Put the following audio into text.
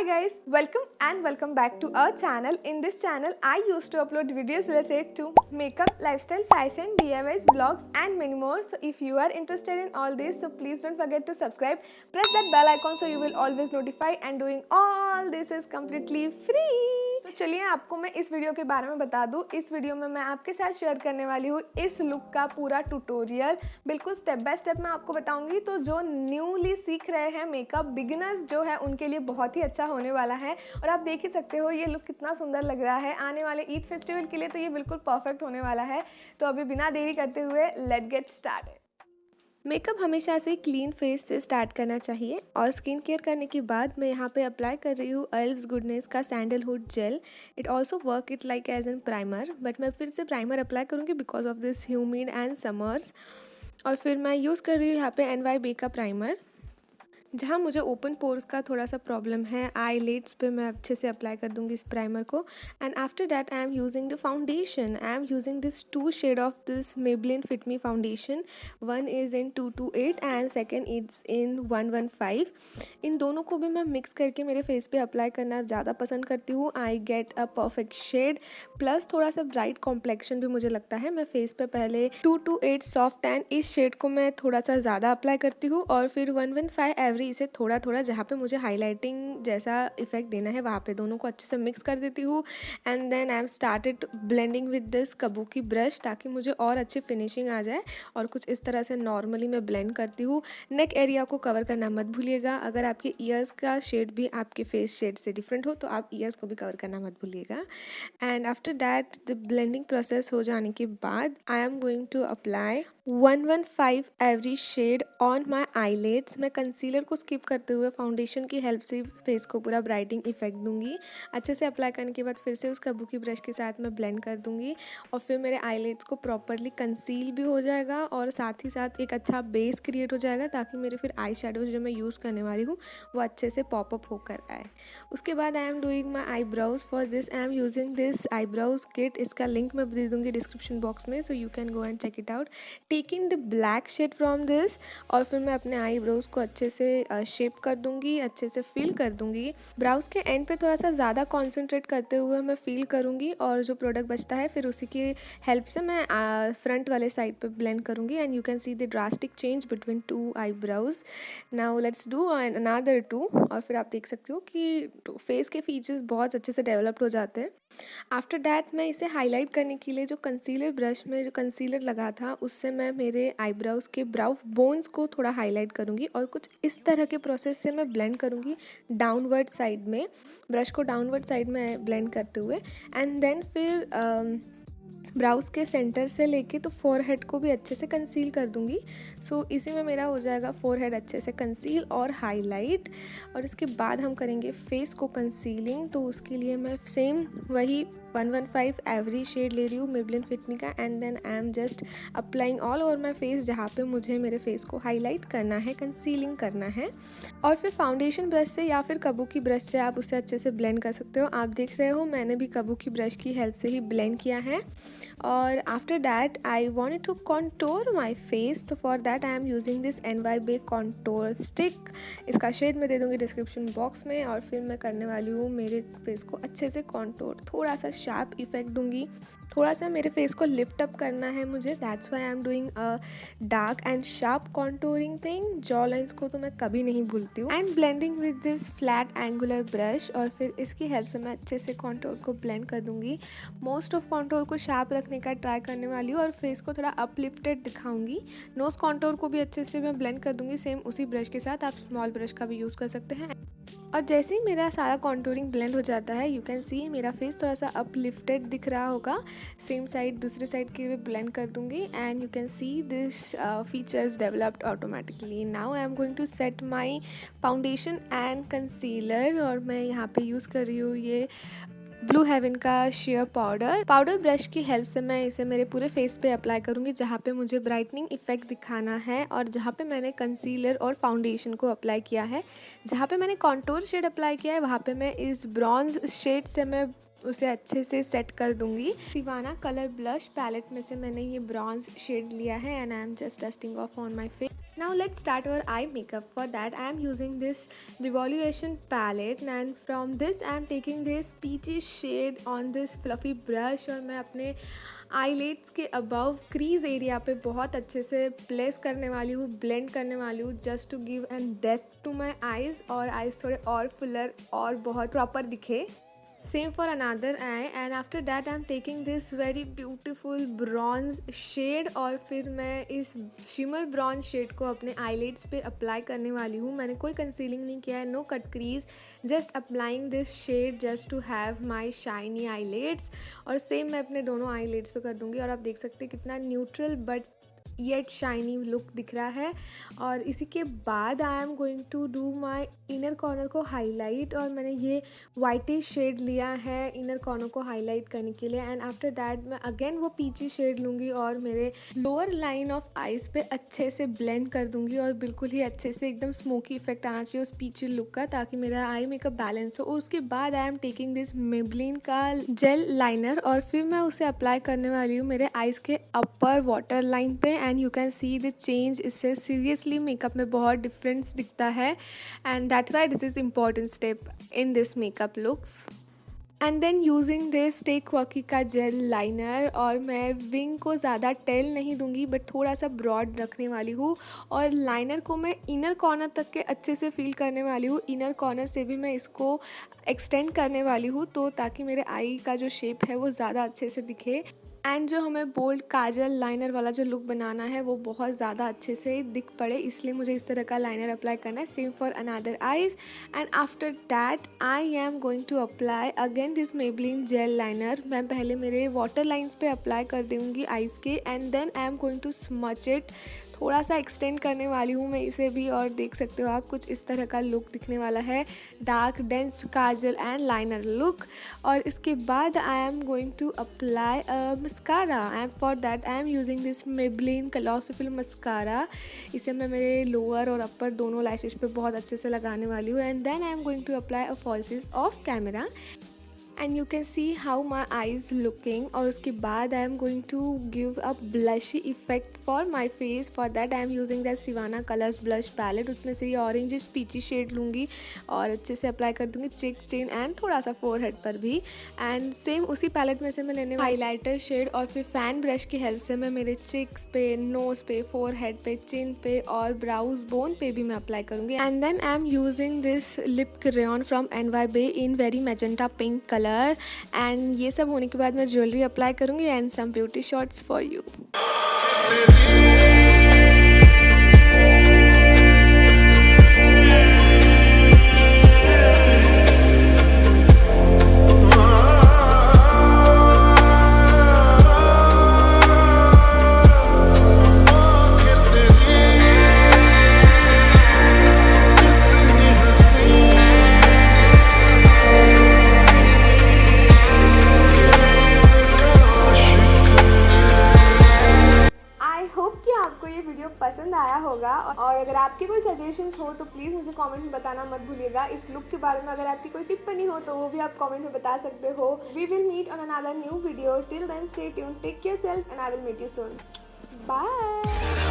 Hi guys, welcome back to our channel. In this channel, I used to upload videos related to makeup, lifestyle, fashion, DIYs, vlogs and many more. So if you are interested in all this, so please don't forget to subscribe. Press that bell icon so you will always notify, and doing all this is completely free. तो चलिए आपको मैं इस video के बारे में बता दूं। इस वीडियो में मैं आपके साथ शेयर करने वाली हूँ इस लुक का पूरा ट्यूटोरियल, बिल्कुल स्टेप बाय स्टेप मैं आपको बताऊंगी। तो जो न्यूली सीख रहे हैं मेकअप, बिगिनर्स जो है, उनके लिए बहुत ही अच्छा होने वाला है। और आप देख ही सकते हो ये लुक कितना सुंदर लग रहा है। आने वाले ईद फेस्टिवल के लिए तो ये बिल्कुल परफेक्ट होने वाला है। तो अभी बिना देरी करते हुए लेट गेट स्टार्टेड। मेकअप हमेशा से क्लीन फेस से स्टार्ट करना चाहिए। और स्किन केयर करने के बाद मैं यहाँ पे अप्लाई कर रही हूँ एल्व्स गुडनेस का sandalwood gel. It also work it like as an primer, but मैं फिर से प्राइमर अप्लाई करूँगी because of this humid and summers. और फिर मैं यूज़ कर रही हूँ यहाँ पे NYB का प्राइमर। जहाँ मुझे ओपन पोर्स का थोड़ा सा प्रॉब्लम है, आईलिड्स पे मैं अच्छे से अप्लाई कर दूँगी इस प्राइमर को। And after that I am using the foundation. I am using this 2 shade of this Maybelline Fit Me foundation. One is in 228 and second is in 115। इन दोनों को भी मैं मिक्स करके मेरे फेस पे अप्लाई करना ज़्यादा पसंद करती हूँ। I get a perfect shade plus थोड़ा सा ब्राइट कॉम्प्लेक्शन भी मुझे लगता है। मैं फेस पे पहले 228 सॉफ्ट एंड इस शेड को मैं थोड़ा सा ज़्यादा अप्लाई करती हूँ, और फिर 115 एवरी इसे थोड़ा थोड़ा जहाँ पे मुझे हाईलाइटिंग जैसा इफेक्ट देना है वहाँ पे दोनों को अच्छे से मिक्स कर देती हूँ। And then I am started blending with this kabuki brush ताकि मुझे और अच्छी फिनिशिंग आ जाए। और कुछ इस तरह से नॉर्मली मैं ब्लेंड करती हूँ। नेक एरिया को कवर करना मत भूलिएगा। अगर आपके ईयर्स का शेड भी आपके फेस शेड से डिफरेंट हो तो आप ईयर्स को भी कवर करना मत भूलिएगा। And after that the blending process हो जाने के बाद I am going to apply 115 every shade on my eyelids. मैं कंसीलर को स्किप करते हुए फाउंडेशन की हेल्प से फेस को पूरा ब्राइटिंग इफेक्ट दूंगी। अच्छे से अप्लाई करने के बाद फिर से उस कबूकी ब्रश के साथ मैं ब्लेंड कर दूंगी, और फिर मेरे आईलिड्स को प्रॉपरली कंसील भी हो जाएगा और साथ ही साथ एक अच्छा बेस क्रिएट हो जाएगा ताकि मेरे फिर आई शेडोज जो मैं यूज़ करने वाली हूँ वो अच्छे से पॉपअप होकर आए। उसके बाद I am doing my eyebrows. For this I am using this eyebrows kit. इसका लिंक मैं दे दूँगी डिस्क्रिप्शन बॉक्स में, so you can go and check it out. Taking the black shade from this, और फिर मैं अपने आईब्रोज को अच्छे से शेप कर दूंगी, अच्छे से फिल कर दूंगी। ब्राउज के एंड पे थोड़ा सा ज़्यादा कॉन्सेंट्रेट करते हुए मैं फिल करूंगी, और जो प्रोडक्ट बचता है फिर उसी की हेल्प से मैं फ्रंट वाले साइड पे ब्लेंड करूंगी। And you can see the drastic change between 2 eyebrows. Now let's do another 2। और फिर आप देख सकते हो कि फेस के फीचर्स बहुत अच्छे से डेवलप्ड हो जाते हैं। आफ्टर दैट मैं इसे हाईलाइट करने के लिए जो कंसीलर ब्रश में जो कंसीलर लगा था उससे मैं मेरे आईब्राउज के ब्राउ बोन्स को थोड़ा हाईलाइट करूँगी, और कुछ इस तरह के प्रोसेस से मैं ब्लेंड करूँगी डाउनवर्ड साइड में, ब्रश को डाउनवर्ड साइड में ब्लेंड करते हुए। एंड देन फिर ब्राउज के सेंटर से लेके तो फोरहेड को भी अच्छे से कंसील कर दूंगी। सो इसी में मेरा हो जाएगा फोरहेड अच्छे से कंसील और हाईलाइट। और इसके बाद हम करेंगे फेस को कंसीलिंग। तो उसके लिए मैं सेम वही 115 एवरी शेड ले रही हूँ Maybelline Fit Me का। And then I am just applying all over my face जहाँ पे मुझे मेरे फेस को हाईलाइट करना है, कंसीलिंग करना है। और फिर फाउंडेशन ब्रश से या फिर कबूकी ब्रश से आप उसे अच्छे से ब्लेंड कर सकते हो। आप देख रहे हो मैंने भी कबूकी ब्रश की हेल्प से ही ब्लेंड किया है। और after that I wanted to contour my face. तो for that I am using this NYB contour stick. इसका शेड मैं दे दूँगी डिस्क्रिप्शन बॉक्स में। और फिर मैं करने वाली हूँ मेरे फेस को अच्छे से कॉन्टोर, थोड़ा सा शार्प इफेक्ट दूंगी, थोड़ा सा मेरे फेस को लिफ्ट अप करना है मुझे। That's why I am doing a dark and sharp contouring thing. Jaw lines को तो मैं कभी नहीं भूलती हूँ। And blending with this flat angular brush, और फिर इसकी हेल्प से मैं अच्छे से कॉन्टोर को ब्लेंड कर दूंगी। मोस्ट ऑफ कॉन्टोर को शार्प रखने का ट्राई करने वाली हूँ और फेस को थोड़ा अपलिफ्टेड दिखाऊंगी। नोज कॉन्टोर को भी अच्छे से मैं ब्लेंड कर दूंगी सेम उसी ब्रश के साथ। आप स्मॉल ब्रश का भी यूज़ कर सकते हैं। और जैसे ही मेरा सारा कॉन्टूरिंग ब्लेंड हो जाता है, यू कैन सी मेरा फेस थोड़ा सा अपलिफ्टेड दिख रहा होगा। सेम साइड दूसरे साइड के भी ब्लेंड कर दूंगी, and you can see this features developed automatically. Now I am going to set my foundation and concealer. और मैं यहाँ पे यूज़ कर रही हूँ ये ब्लू हेवन का शेयर पाउडर ब्रश की हेल्प से मैं इसे मेरे पूरे फेस पे अप्लाई करूँगी जहाँ पे मुझे ब्राइटनिंग इफेक्ट दिखाना है, और जहाँ पे मैंने कंसीलर और फाउंडेशन को अप्लाई किया है। जहाँ पे मैंने कॉन्टोर शेड अप्लाई किया है वहाँ पे मैं इस ब्रॉन्ज शेड से मैं उसे अच्छे से सेट कर दूंगी। सिवाना कलर ब्लश पैलेट में से मैंने ये ब्रॉन्ज शेड लिया है, and I am just dusting of on my face. Now let's start our eye makeup. For that I am using this revolution palette, and from this I am taking this peachy shade on this fluffy brush और मैं अपने eyelids के above crease area पे बहुत अच्छे से place करने वाली हूँ, ब्लेंड करने वाली हूँ, just to give and depth to my eyes और आईज थोड़े और फुलर और बहुत प्रॉपर दिखे. Same for another eye, and after that I am taking this very beautiful bronze shade और फिर मैं इस shimmer bronze shade को अपने eyelids पे अप्लाई करने वाली हूँ. मैंने कोई कंसीलिंग नहीं किया है, no cut crease, just applying this shade just to have my shiny eyelids. और सेम मैं अपने दोनों eyelids पे कर दूँगी और आप देख सकते हैं कितना neutral but yet shiny look दिख रहा है. और इसी के बाद I am going to do my inner corner को हाईलाइट, और मैंने ये वाइटिश शेड लिया है इनर कॉर्नर को हाईलाइट करने के लिए. एंड आफ्टर दैट मैं अगेन वो पीची शेड लूँगी और मेरे लोअर लाइन ऑफ आइज़ पे अच्छे से ब्लेंड कर दूँगी और बिल्कुल ही अच्छे से एकदम स्मोकी इफेक्ट आना चाहिए उस पीची लुक का, ताकि मेरा आई मेकअप बैलेंस हो. और उसके बाद I am taking this Maybelline का जेल लाइनर और फिर मैं उसे अप्लाई करने वाली हूँ मेरे आइज़ के अपर वाटर लाइन पे. And you can see the change. इससे सीरियसली मेकअप में बहुत डिफरेंस दिखता है, and that's why this is important step in this makeup look. And then using this टेक वर्की का जेल लाइनर, और मैं विंग को ज़्यादा टेल नहीं दूंगी बट थोड़ा सा ब्रॉड रखने वाली हूँ. और लाइनर को मैं इनर कॉर्नर तक के अच्छे से फील करने वाली हूँ. इनर कॉर्नर से भी मैं इसको एक्सटेंड करने वाली हूँ, तो ताकि मेरे आई का जो शेप है वो ज़्यादा अच्छे से दिखे. एंड जो हमें बोल्ड काजल लाइनर वाला जो लुक बनाना है वो बहुत ज़्यादा अच्छे से दिख पड़े, इसलिए मुझे इस तरह का लाइनर अप्लाई करना है. Same for another eyes. And after that I am going to apply again this Maybelline gel liner. मैं पहले मेरे वाटर लाइन्स पे अप्लाई कर दूँगी आईज़ के, and then I am going to smudge it. थोड़ा सा एक्सटेंड करने वाली हूँ मैं इसे भी, और देख सकते हो आप कुछ इस तरह का लुक दिखने वाला है, dark dense kajal and liner look. और इसके बाद I am going to apply mascara, and for that I am using this Maybelline कलॉसिफिल मस्कारा. इसे मैं मेरे लोअर और अपर दोनों लैशेस पे बहुत अच्छे से लगाने वाली हूँ. And then I am going to apply a falsies of camera, and you can see how my eyes looking. और उसके बाद I am going to give a blushy effect for my face. For that I am using that Sivanna Colors blush palette. उसमें से ये orange पीची shade लूँगी और अच्छे से अप्लाई कर दूँगी चिक, चिन एंड थोड़ा सा फोरहेड पर भी. एंड सेम उसी पैलेट में से मैं लेने हाईलाइटर शेड, और फिर फैन ब्रश की हेल्प से मैं मेरे चिक्स पे, नोज पे, फोरहेड पे, चिन पे और ब्राउज बोन पे भी मैं अप्लाई करूँगी. And then I am using this lip crayon from NYB in very magenta pink colour. And ये सब होने के बाद मैं ज्वेलरी अप्लाई करूँगी and some beauty shots for you. आपको ये वीडियो पसंद आया होगा, और अगर आपके कोई सजेशंस हो तो प्लीज़ मुझे कमेंट में बताना मत भूलिएगा. इस लुक के बारे में अगर आपकी कोई टिप्पणी हो तो वो भी आप कमेंट में बता सकते हो. We will meet on another new video. Till then stay tuned, take care self, and I will meet you soon. Bye.